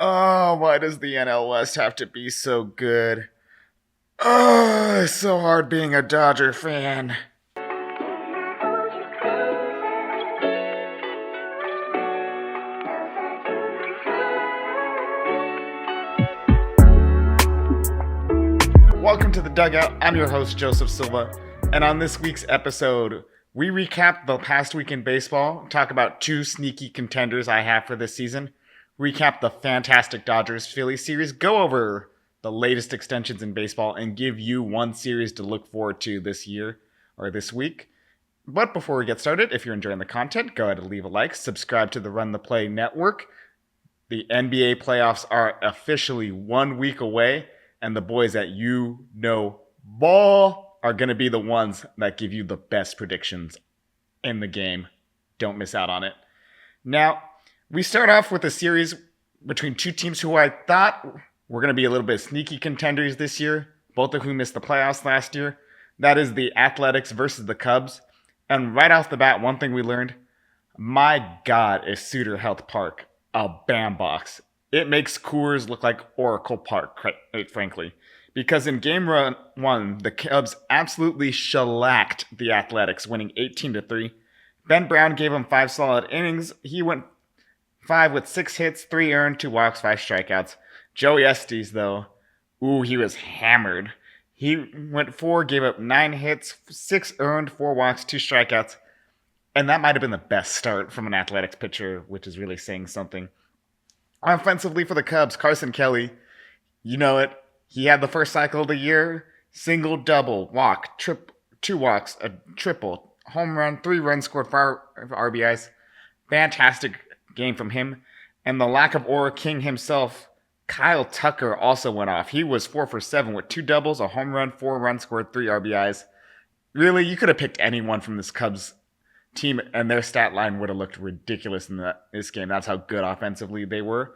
Oh, why does the NL West have to be so good? Oh, it's so hard being a Dodger fan. Welcome to the Dugout. I'm your host, Joseph Silva. And on this week's episode, we recap the past week in baseball, talk about two sneaky contenders I have for this season, recap the fantastic Dodgers-Phillies series, go over the latest extensions in baseball, and give you one series to look forward to this year or this week. But before we get started, if you're enjoying the content, go ahead and leave a like, subscribe to the Run the Play Network. The NBA playoffs are officially 1 week away, and the boys at You Know Ball are going to be the ones that give you the best predictions in the game. Don't miss out on it. Now, we start off with a series between two teams who I thought were going to be a little bit sneaky contenders this year, both of whom missed the playoffs last year. That is the Athletics versus the Cubs. And right off the bat, one thing we learned, my God, is Suter Health Park a bandbox. It makes Coors look like Oracle Park, quite frankly. Because in game one, the Cubs absolutely shellacked the Athletics, winning 18-3. Ben Brown gave him 5 solid innings. He went 5 with 6 hits, 3 earned, 2 walks, 5 strikeouts. Joey Estes, though, he was hammered. He went 4, gave up 9 hits, 6 earned, 4 walks, 2 strikeouts. And that might have been the best start from an Athletics pitcher, which is really saying something. Offensively for the Cubs, Carson Kelly, you know it. He had the first cycle of the year, single, double, walk, 2 walks, a triple, home run, 3 runs scored, 5 RBIs. Fantastic game from him. And the lack of Aura King himself, Kyle Tucker, also went off. He was 4 for 7 with 2 doubles, a home run, 4 runs scored, 3 RBIs. Really, you could have picked anyone from this Cubs team, and their stat line would have looked ridiculous in this game. That's how good offensively they were.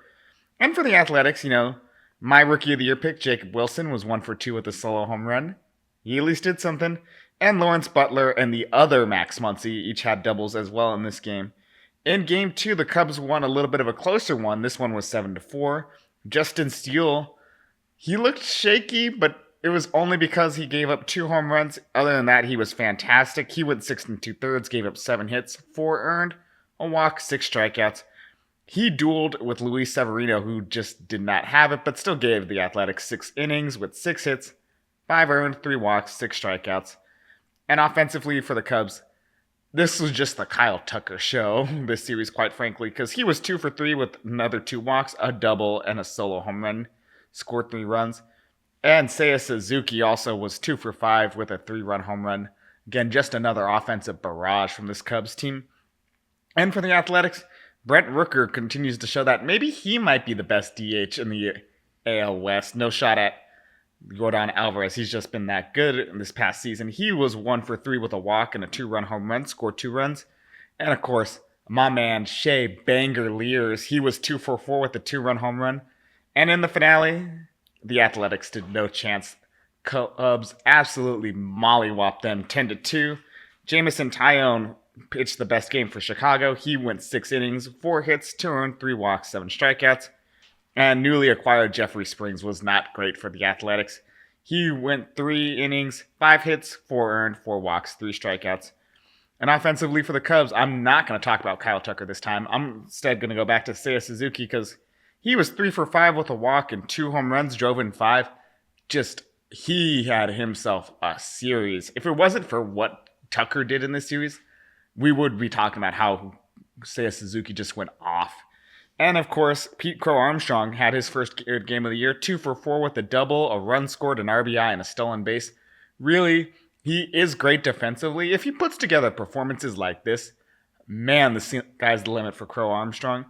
And for the Athletics, my Rookie of the Year pick, Jacob Wilson, was 1 for 2 with a solo home run. He at least did something. And Lawrence Butler and the other Max Muncy each had doubles as well in this game. In game 2, the Cubs won a little bit of a closer one. This one was 7-4. Justin Steele, he looked shaky, but it was only because he gave up 2 home runs. Other than that, he was fantastic. He went 6 2/3, gave up 7 hits, 4 earned, a walk, 6 strikeouts. He dueled with Luis Severino, who just did not have it, but still gave the Athletics 6 innings with 6 hits, 5 earned, 3 walks, 6 strikeouts. And offensively for the Cubs, this was just the Kyle Tucker show this series, quite frankly, because he was 2 for 3 with another 2 walks, a double, and a solo home run, scored 3 runs. And Seiya Suzuki also was 2 for 5 with a 3-run home run. Again, just another offensive barrage from this Cubs team. And for the Athletics, Brent Rooker continues to show that maybe he might be the best DH in the AL West. No shot at Yordan Alvarez. He's just been that good in this past season. He was 1 for 3 with a walk and a 2-run home run, scored 2 runs. And of course, my man Shea Banger Lears, he was 2 for 4 with a 2-run home run. And in the finale, the Athletics did no chance. Cubs absolutely mollywopped them 10-2. Jameson Taillon pitched the best game for Chicago. He went 6 innings, 4 hits, 2 earned, 3 walks, 7 strikeouts. And newly acquired Jeffrey Springs was not great for the Athletics. He went 3 innings, 5 hits, 4 earned, 4 walks, 3 strikeouts. And offensively for the Cubs, I'm not going to talk about Kyle Tucker this time. I'm instead going to go back to Seiya Suzuki because he was 3 for 5 with a walk and 2 home runs, drove in 5. He had himself a series. If it wasn't for what Tucker did in this series, we would be talking about how Seiya Suzuki just went off. And of course, Pete Crow Armstrong had his first game of the year, 2 for 4 with a double, a run scored, an RBI, and a stolen base. Really, he is great defensively. If he puts together performances like this, man, the sky's the limit for Crow Armstrong.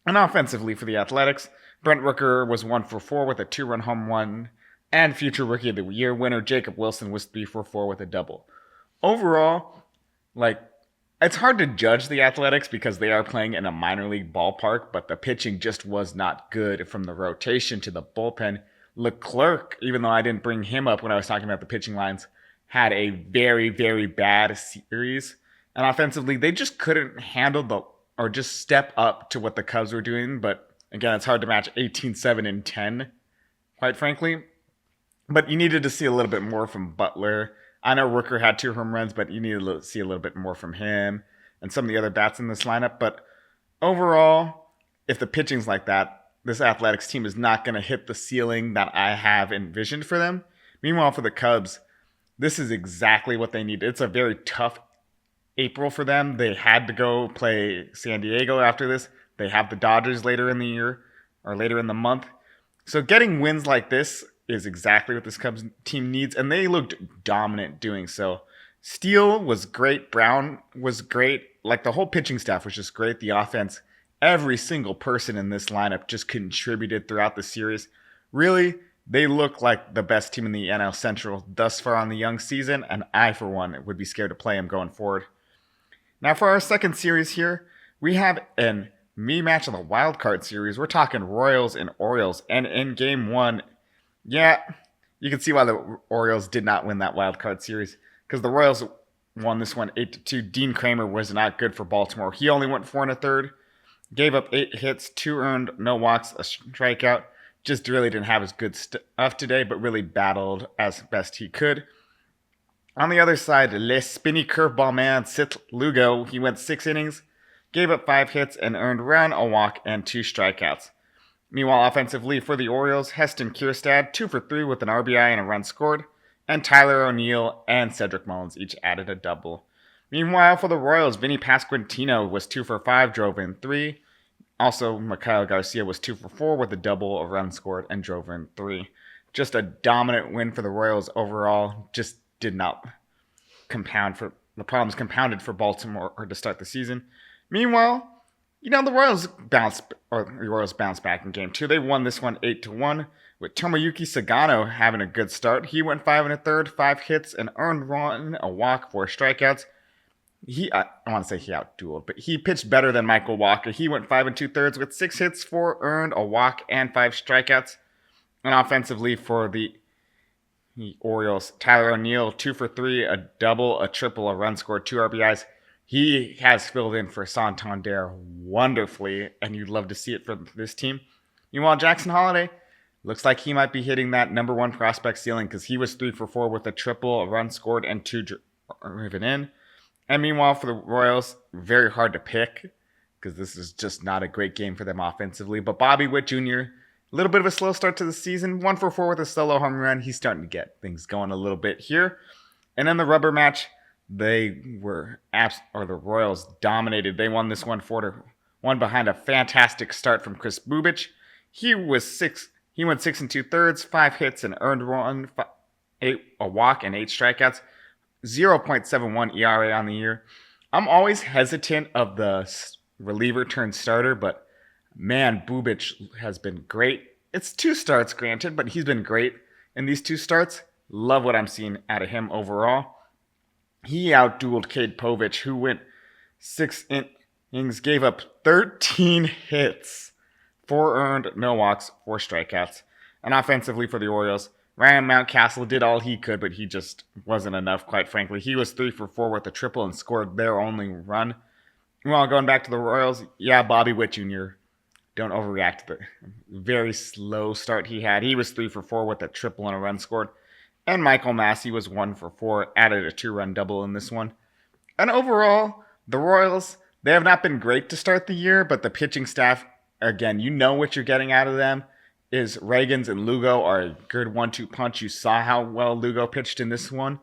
And offensively for the Athletics, Brent Rooker was 1 for 4 with a 2-run home run, and future Rookie of the Year winner Jacob Wilson was 3 for 4 with a double. Overall, it's hard to judge the Athletics because they are playing in a minor league ballpark, but the pitching just was not good from the rotation to the bullpen. Leclerc, even though I didn't bring him up when I was talking about the pitching lines, had a very, very bad series. And offensively, they just couldn't handle or just step up to what the Cubs were doing. But Again, it's hard to match 18, 7, and 10, quite frankly. But you needed to see a little bit more from Butler. I know Rooker had 2 home runs, but you needed to see a little bit more from him and some of the other bats in this lineup. But overall, if the pitching's like that, this Athletics team is not going to hit the ceiling that I have envisioned for them. Meanwhile, for the Cubs, this is exactly what they need. It's a very tough April for them. They had to go play San Diego after this. They have the Dodgers later in the year or later in the month. So getting wins like this is exactly what this Cubs team needs, and they looked dominant doing so. Steele was great. Brown was great. Like, the whole pitching staff was just great. The offense, every single person in this lineup just contributed throughout the series. Really, they look like the best team in the NL Central thus far on the young season, and I, for one, would be scared to play them going forward. Now, for our second series here, we have an rematch of the wild card series. We're talking Royals and Orioles, and in Game 1, yeah, you can see why the Orioles did not win that wild card series, because the Royals won this one 8-2. Dean Kramer was not good for Baltimore. He only went 4 1/3, gave up 8 hits, 2 earned, no walks, a strikeout. Just really didn't have his good stuff today, but really battled as best he could. On the other side, Le Spinny Curveball Man, Sith Lugo, he went 6 innings, gave up 5 hits, and earned 1 run, a walk, and 2 strikeouts. Meanwhile, offensively for the Orioles, Heston Kjerstad, 2 for 3 with an RBI and a run scored, and Tyler O'Neill and Cedric Mullins each added a double. Meanwhile, for the Royals, Vinny Pasquantino was 2 for 5, drove in 3. Also, Mikhail Garcia was 2 for 4 with a double, a run scored, and drove in 3. Just a dominant win for the Royals overall. Just did not compound for the problems compounded for Baltimore to start the season. Meanwhile, the Royals bounced back in Game 2. They won this one 8-1 with Tomoyuki Sagano having a good start. He went 5 1/3, 5 hits, an earned run, a walk, 4 strikeouts. I want to say he outdueled, but he pitched better than Michael Walker. He went 5 2/3 with 6 hits, 4 earned, a walk, and 5 strikeouts. And offensively for the Orioles, Tyler O'Neill, 2 for 3, a double, a triple, a run scored, 2 RBIs. He has filled in for Santander wonderfully, and you'd love to see it for this team. Meanwhile, Jackson Holliday looks like he might be hitting that number 1 prospect ceiling, because he was 3 for 4 with a triple, a run scored, and 2 driven in. And meanwhile, for the Royals, very hard to pick, because this is just not a great game for them offensively. But Bobby Witt Jr., a little bit of a slow start to the season, 1 for 4 with a solo home run. He's starting to get things going a little bit here. And in the rubber match, the Royals dominated. They won this one 4-1 behind a fantastic start from Chris Bubich. He went 6 2/3, 5 hits, and earned 1, a walk, and 8 strikeouts. 0.71 ERA on the year. I'm always hesitant of the reliever turned starter, but man, Bubich has been great. It's 2 starts, granted, but he's been great in these 2 starts. Love what I'm seeing out of him overall. He outdueled Cade Povich, who went 6 innings, gave up 13 hits, 4 earned, no walks, 4 strikeouts. And offensively for the Orioles, Ryan Mountcastle did all he could, but he just wasn't enough, quite frankly. He was 3 for 4 with a triple and scored their only run. Well, going back to the Royals, Bobby Witt Jr., don't overreact to the very slow start he had. He was 3 for 4 with a triple and a run scored. And Michael Massey was 1 for 4, added a 2-run double in this one. And overall, the Royals, they have not been great to start the year, but the pitching staff, again, you know what you're getting out of them. Is Reagans and Lugo are a good 1-2 punch. You saw how well Lugo pitched in this one.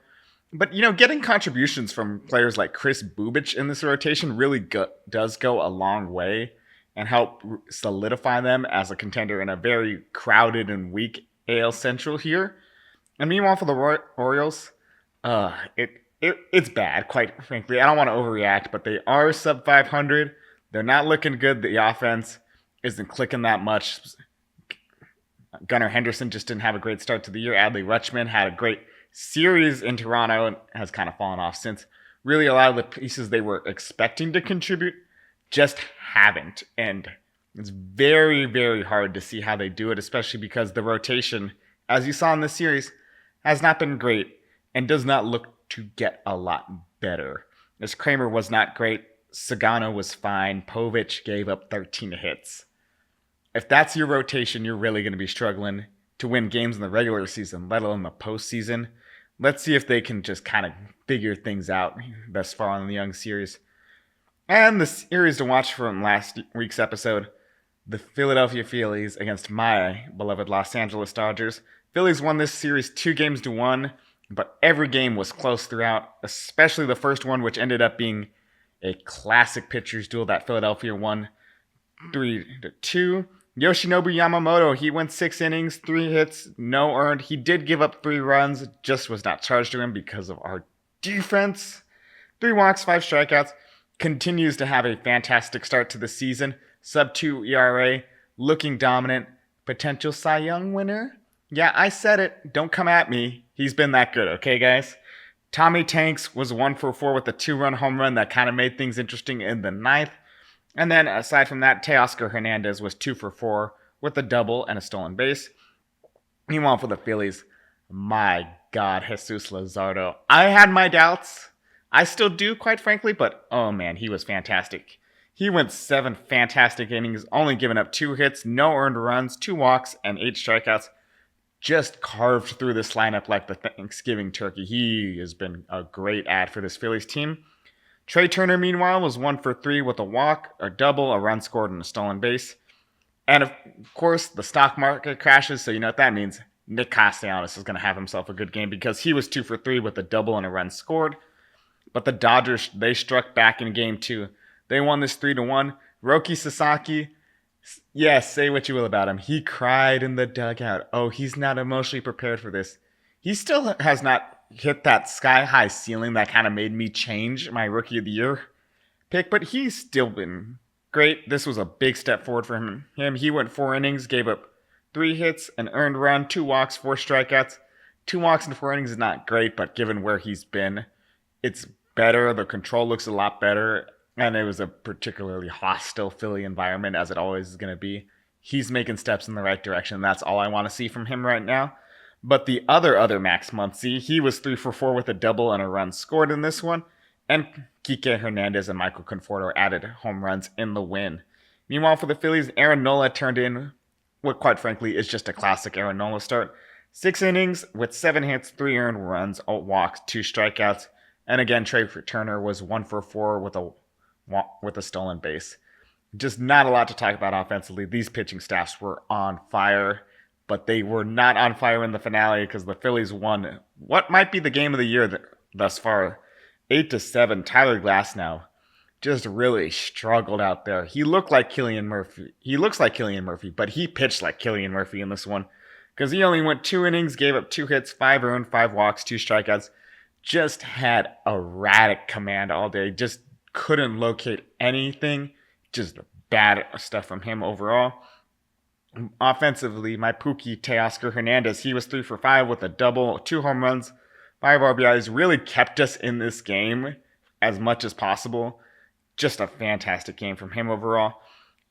But, getting contributions from players like Chris Bubich in this rotation really does go a long way and help solidify them as a contender in a very crowded and weak AL Central here. And meanwhile, for the Orioles, it's bad, quite frankly. I don't want to overreact, but they are sub 500. They're not looking good. The offense isn't clicking that much. Gunnar Henderson just didn't have a great start to the year. Adley Rutschman had a great series in Toronto and has kind of fallen off since. Really, a lot of the pieces they were expecting to contribute just haven't. And it's very, very hard to see how they do it, especially because the rotation, as you saw in this series, has not been great and does not look to get a lot better. As Kramer was not great, Sagano was fine. Povich gave up 13 hits. If that's your rotation, you're really going to be struggling to win games in the regular season, let alone the postseason. Let's see if they can just kind of figure things out thus far in the young series. And the series to watch from last week's episode, the Philadelphia Phillies against my beloved Los Angeles Dodgers. Phillies won this series 2-1, but every game was close throughout, especially the first one, which ended up being a classic pitcher's duel that Philadelphia won 3-2. Yoshinobu Yamamoto, he went 6 innings, 3 hits, no earned. He did give up 3 runs, just was not charged to him because of our defense. 3 walks, 5 strikeouts. Continues to have a fantastic start to the season. Sub-2 ERA, looking dominant. Potential Cy Young winner? Yeah, I said it. Don't come at me. He's been that good, okay, guys? Tommy Tanks was 1-for-4 with a 2-run home run that kind of made things interesting in the 9th. And then, aside from that, Teoscar Hernandez was 2-for-4 with a double and a stolen base. Meanwhile, for the Phillies, my God, Jesus Luzardo. I had my doubts. I still do, quite frankly, but oh man, he was fantastic. He went 7 fantastic innings, only giving up 2 hits, no earned runs, 2 walks, and 8 strikeouts. Just carved through this lineup like the Thanksgiving turkey. He has been a great add for this Phillies team. Trey Turner, meanwhile, was 1-for-3 with a walk, a double, a run scored, and a stolen base. And of course, the stock market crashes, so you know what that means. Nick Castellanos is going to have himself a good game because he was 2-for-3 with a double and a run scored. But the Dodgers, they struck back in game 2. They won this 3-1. Roki Sasaki, yes, say what you will about him. He cried in the dugout. Oh, he's not emotionally prepared for this. He still has not hit that sky-high ceiling that kind of made me change my Rookie of the Year pick, but he's still been great. This was a big step forward for him. He went 4 innings, gave up 3 hits, an earned run, 2 walks, 4 strikeouts. 2 walks in 4 innings is not great, but given where he's been, it's better. The control looks a lot better, and it was a particularly hostile Philly environment, as it always is going to be. He's making steps in the right direction. That's all I want to see from him right now. But the other Max Muncy, he was 3-for-4 with a double and a run scored in this one. And Kike Hernandez and Michael Conforto added home runs in the win. Meanwhile, for the Phillies, Aaron Nola turned in what, quite frankly, is just a classic Aaron Nola start. 6 innings with 7 hits, 3 earned runs, 8 walks, 2 strikeouts. And again, Trey Turner was 1-for-4 with a stolen base. Just not a lot to talk about offensively. These pitching staffs were on fire, but they were not on fire in the finale because the Phillies won what might be the game of the year thus far. 8-7. Tyler Glasnow just really struggled out there. He looked like Killian Murphy. He looks like Killian Murphy, but he pitched like Killian Murphy in this one because he only went 2 innings, gave up 2 hits, 5 earned, 5 walks, 2 strikeouts. Just had erratic command all day. Just couldn't locate anything. Just bad stuff from him overall. Offensively, my Pookie Teoscar Hernandez, he was 3-for-5 with a double, 2 home runs, 5 RBIs. Really kept us in this game as much as possible. Just a fantastic game from him overall.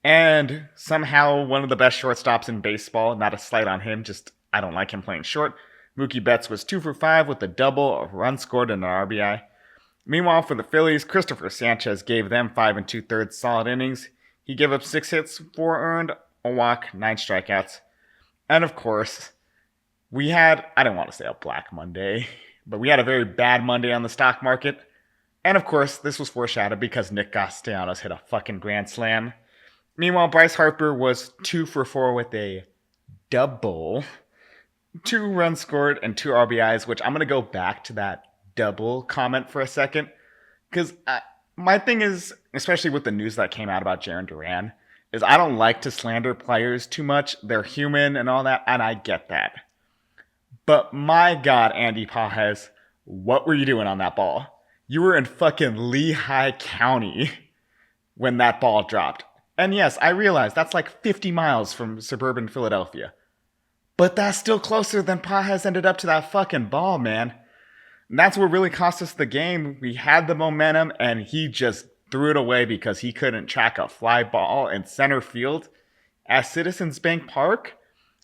And somehow one of the best shortstops in baseball. Not a slight on him, just I don't like him playing short. Mookie Betts was 2-for-5 with a double, a run scored, and an RBI. Meanwhile, for the Phillies, Christopher Sanchez gave them 5 2/3 solid innings. He gave up 6 hits, 4 earned, a walk, 9 strikeouts. And of course, we had, I don't want to say a Black Monday, but we had a very bad Monday on the stock market. And of course, this was foreshadowed because Nick Castellanos hit a fucking grand slam. Meanwhile, Bryce Harper was 2-for-4 with a double, 2 runs scored, and 2 RBIs, which I'm going to go back to that double comment for a second. Because my thing is, especially with the news that came out about Jarren Duran, is I don't like to slander players too much. They're human and all that, and I get that. But my God, Andy Pages, what were you doing on that ball? You were in fucking Lehigh County when that ball dropped. And yes, I realize that's like 50 miles from suburban Philadelphia. But that's still closer than Pages ended up to that fucking ball, man. And that's what really cost us the game. We had the momentum, and he just threw it away because he couldn't track a fly ball in center field at Citizens Bank Park.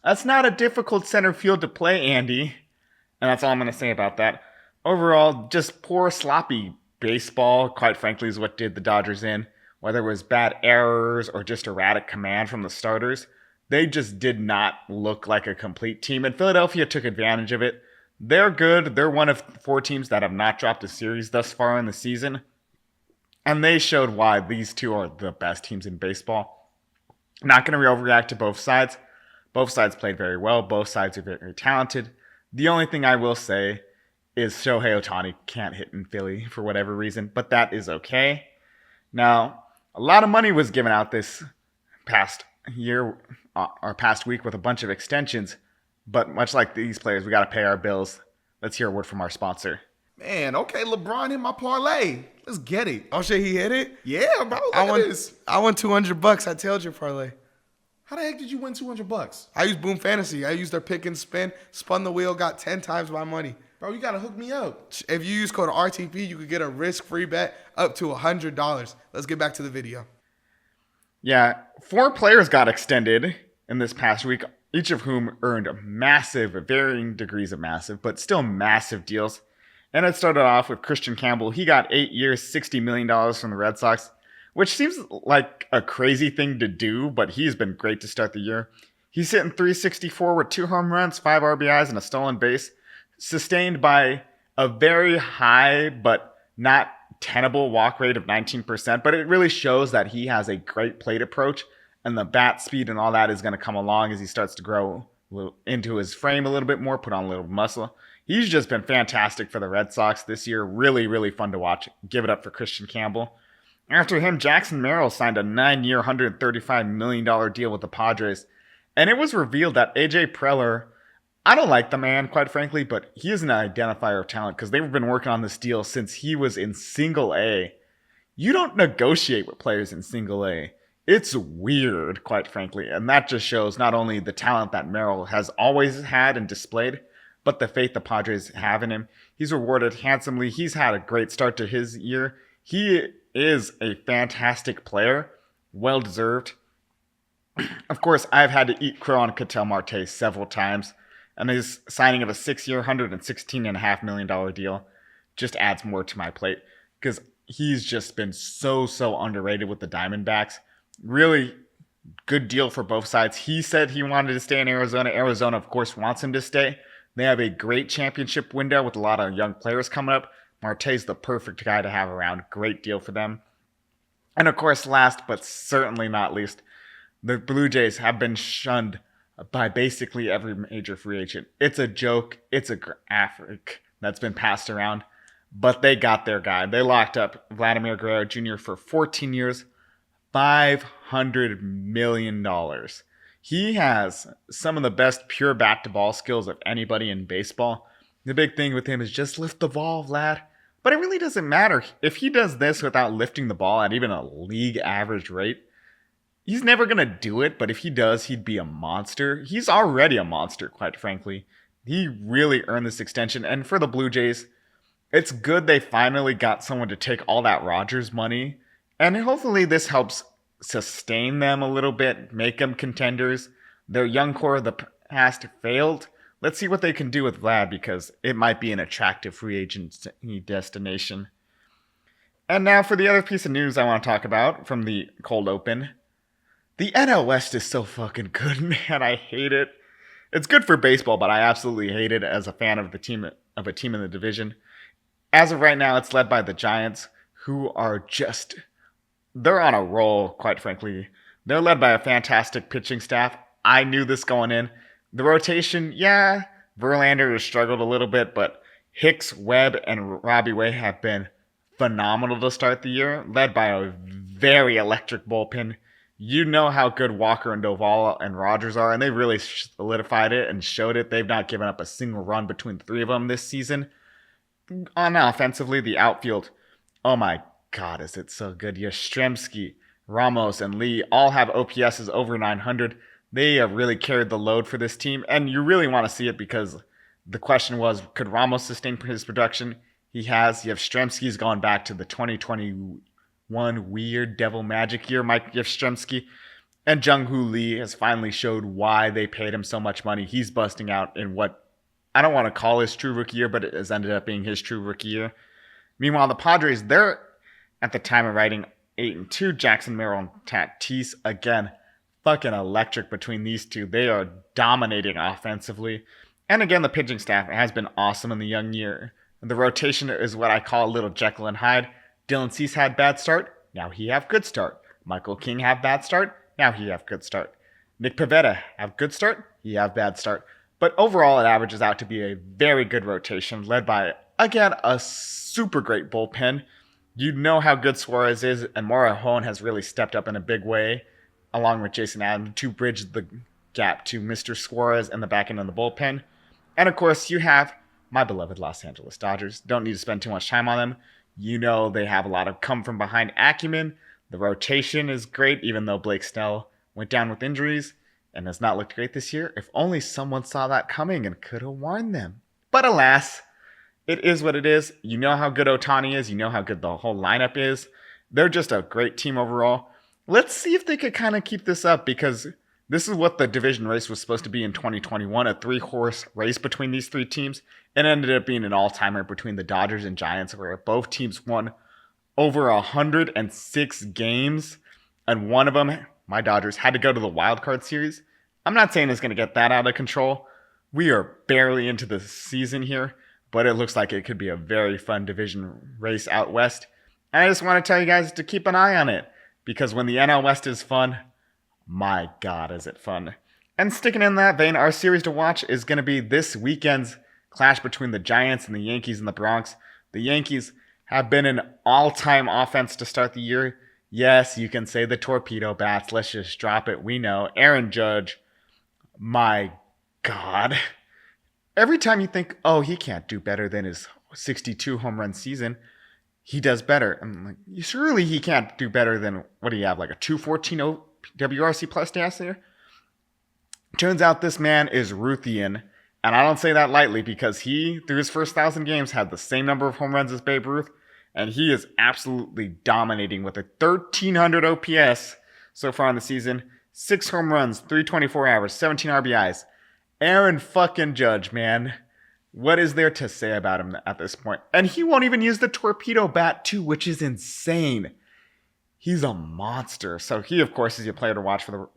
That's not a difficult center field to play, Andy. And that's all I'm going to say about that. Overall, just poor, sloppy baseball, quite frankly, is what did the Dodgers in. Whether it was bad errors or just erratic command from the starters, they just did not look like a complete team, and Philadelphia took advantage of it. They're good. They're one of 4 teams that have not dropped a series thus far in the season, and they showed why these two are the best teams in baseball. Not going to overreact to both sides. Both sides played very well. Both sides are very talented. The only thing I will say is Shohei Ohtani can't hit in Philly for whatever reason, but that is okay. Now, a lot of money was given out this past year or past week with a bunch of extensions, but much like these players, we got to pay our bills. Let's hear a word from our sponsor. Man, okay, LeBron hit my parlay. Let's get it. Oh shit, he hit it? Yeah, bro. Look at this. I won $200. I told you parlay. How the heck did you win $200? I used Boom Fantasy. I used their pick and spin, spun the wheel, got 10 times my money. Bro, you gotta hook me up. If you use code RTP, you could get a risk-free bet up to $100. Let's get back to the video. Yeah, 4 players got extended in this past week, each of whom earned massive, varying degrees of massive, but still massive deals. And it started off with Christian Campbell. He got 8 years, $60 million from the Red Sox, which seems like a crazy thing to do, but he's been great to start the year. He's hitting .364 with 2 home runs, 5 RBIs, and a stolen base, sustained by a very high but not tenable walk rate of 19%. But it really shows that he has a great plate approach, and the bat speed and all that is going to come along as he starts to grow into his frame a little bit more, put on a little muscle. He's just been fantastic for the Red Sox this year. Really, really fun to watch. Give it up for Christian Campbell. After him, Jackson Merrill signed a 9-year, $135 million deal with the Padres. And it was revealed that AJ Preller, I don't like the man, quite frankly, but he is an identifier of talent because they've been working on this deal since he was in single A. You don't negotiate with players in single A. It's weird, quite frankly. And that just shows not only the talent that Merrill has always had and displayed, but the faith the Padres have in him. He's rewarded handsomely. He's had a great start to his year. He is a fantastic player, well deserved. Of course, I've had to eat crow on Ketel Marte several times, and his signing of a 6-year, $116.5 million deal just adds more to my plate because he's just been so underrated with the Diamondbacks. Really good deal for both sides. He said he wanted to stay in Arizona. Arizona, of course, wants him to stay. They have a great championship window with a lot of young players coming up. Marte's the perfect guy to have around. Great deal for them. And of course, last but certainly not least, the Blue Jays have been shunned by basically every major free agent. It's a joke. It's a graphic that's been passed around. But they got their guy. They locked up Vladimir Guerrero Jr. for 14 years, $500 million. He has some of the best pure bat-to-ball skills of anybody in baseball. The big thing with him is just lift the ball, Vlad. But it really doesn't matter. If he does this without lifting the ball at even a league average rate, he's never going to do it. But if he does, he'd be a monster. He's already a monster, quite frankly. He really earned this extension. And for the Blue Jays, it's good they finally got someone to take all that Rodgers money. And hopefully this helps sustain them a little bit, make them contenders. Their young core of the past failed. Let's see what they can do with Vlad because it might be an attractive free agent destination. And now for the other piece of news I want to talk about from the cold open. The NL West is so fucking good, man. I hate it. It's good for baseball, but I absolutely hate it as a fan of a team in the division. As of right now, it's led by the Giants, who are they're on a roll, quite frankly. They're led by a fantastic pitching staff. I knew this going in. The rotation, yeah, Verlander has struggled a little bit, but Hicks, Webb, and Robbie Way have been phenomenal to start the year, led by a very electric bullpen. You know how good Walker and Doval and Rodgers are, and they really solidified it and showed it. They've not given up a single run between the 3 of them this season. On offensively, the outfield, oh my God, is it so good. Yastrzemski, Ramos, and Lee all have OPSs over 900. They have really carried the load for this team, and you really want to see it because the question was, could Ramos sustain his production? He has. Yastrzemski's gone back to the 2021 weird devil magic year, Mike Yastrzemski. And Jung-Hoo Lee has finally showed why they paid him so much money. He's busting out in what I don't want to call his true rookie year, but it has ended up being his true rookie year. Meanwhile, the Padres, they're, at the time of writing, 8-2. Jackson Merrill and Tatis, again, fucking electric between these two. They are dominating offensively. And again, the pitching staff has been awesome in the young year. The rotation is what I call a little Jekyll and Hyde. Dylan Cease had bad start. Now he have good start. Michael King have bad start. Now he have good start. Nick Pivetta have good start. He have bad start. But overall, it averages out to be a very good rotation led by, again, a super great bullpen. You know how good Suarez is, and Morejon has really stepped up in a big way, along with Jason Adams, to bridge the gap to Mr. Suarez and the back end of the bullpen. And of course, you have my beloved Los Angeles Dodgers. Don't need to spend too much time on them. You know they have a lot of come from behind acumen. The rotation is great, even though Blake Snell went down with injuries and has not looked great this year. If only someone saw that coming and could have warned them. But alas, it is what it is. You know how good Ohtani is. You know how good the whole lineup is. They're just a great team overall. Let's see if they could kind of keep this up, because this is what the division race was supposed to be in 2021, a 3-horse race between these three teams. It ended up being an all-timer between the Dodgers and Giants, where both teams won over 106 games, and one of them, my Dodgers, had to go to the wild card series. I'm not saying it's going to get that out of control. We are barely into the season here, but it looks like it could be a very fun division race out west. And I just want to tell you guys to keep an eye on it, because when the NL West is fun, my God, is it fun. And sticking in that vein, our series to watch is going to be this weekend's clash between the Giants and the Yankees in the Bronx. The Yankees have been an all-time offense to start the year. Yes, you can say the torpedo bats. Let's just drop it. We know. Aaron Judge, my God. Every time you think, oh, he can't do better than his 62 home run season, he does better. I'm like, surely he can't do better than, what do you have, like a 214 WRC plus last year? Turns out this man is Ruthian. And I don't say that lightly, because he, through his first 1,000 games, had the same number of home runs as Babe Ruth. And he is absolutely dominating with a 1,300 OPS so far in the season. 6 home runs, 324 average, 17 RBIs. Aaron fucking Judge, man. What is there to say about him at this point? And he won't even use the torpedo bat too, which is insane. He's a monster. So he, of course, is your player to watch for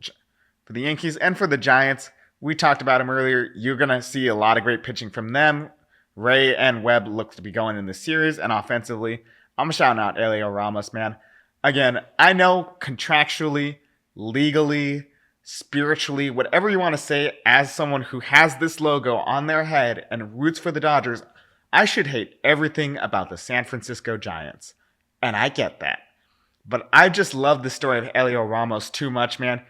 the Yankees and for the Giants. We talked about him earlier. You're going to see a lot of great pitching from them. Ray and Webb look to be going in this series. And offensively, I'm shouting out Elio Ramos, man. Again, I know contractually, legally, spiritually, whatever you want to say, as someone who has this logo on their head and roots for the Dodgers, I should hate everything about the San Francisco Giants. And I get that. But I just love the story of Elio Ramos too much, man.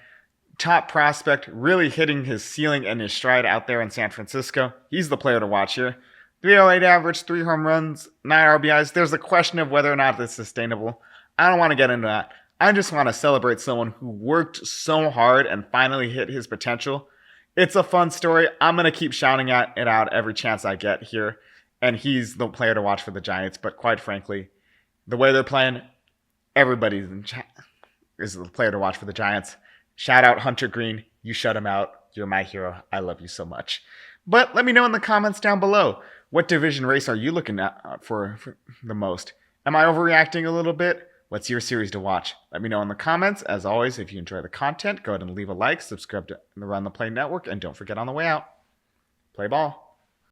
Top prospect, really hitting his ceiling and his stride out there in San Francisco. He's the player to watch here. 308 average, 3 home runs, 9 RBIs. There's a question of whether or not it's sustainable. I don't want to get into that. I just want to celebrate someone who worked so hard and finally hit his potential. It's a fun story. I'm going to keep shouting it out every chance I get here. And he's the player to watch for the Giants. But quite frankly, the way they're playing, everybody is the player to watch for the Giants. Shout out Hunter Green. You shut him out. You're my hero. I love you so much. But let me know in the comments down below. What division race are you looking at for the most? Am I overreacting a little bit? What's your series to watch? Let me know in the comments. As always, if you enjoy the content, go ahead and leave a like, subscribe to the Run the Play Network, and don't forget on the way out, play ball.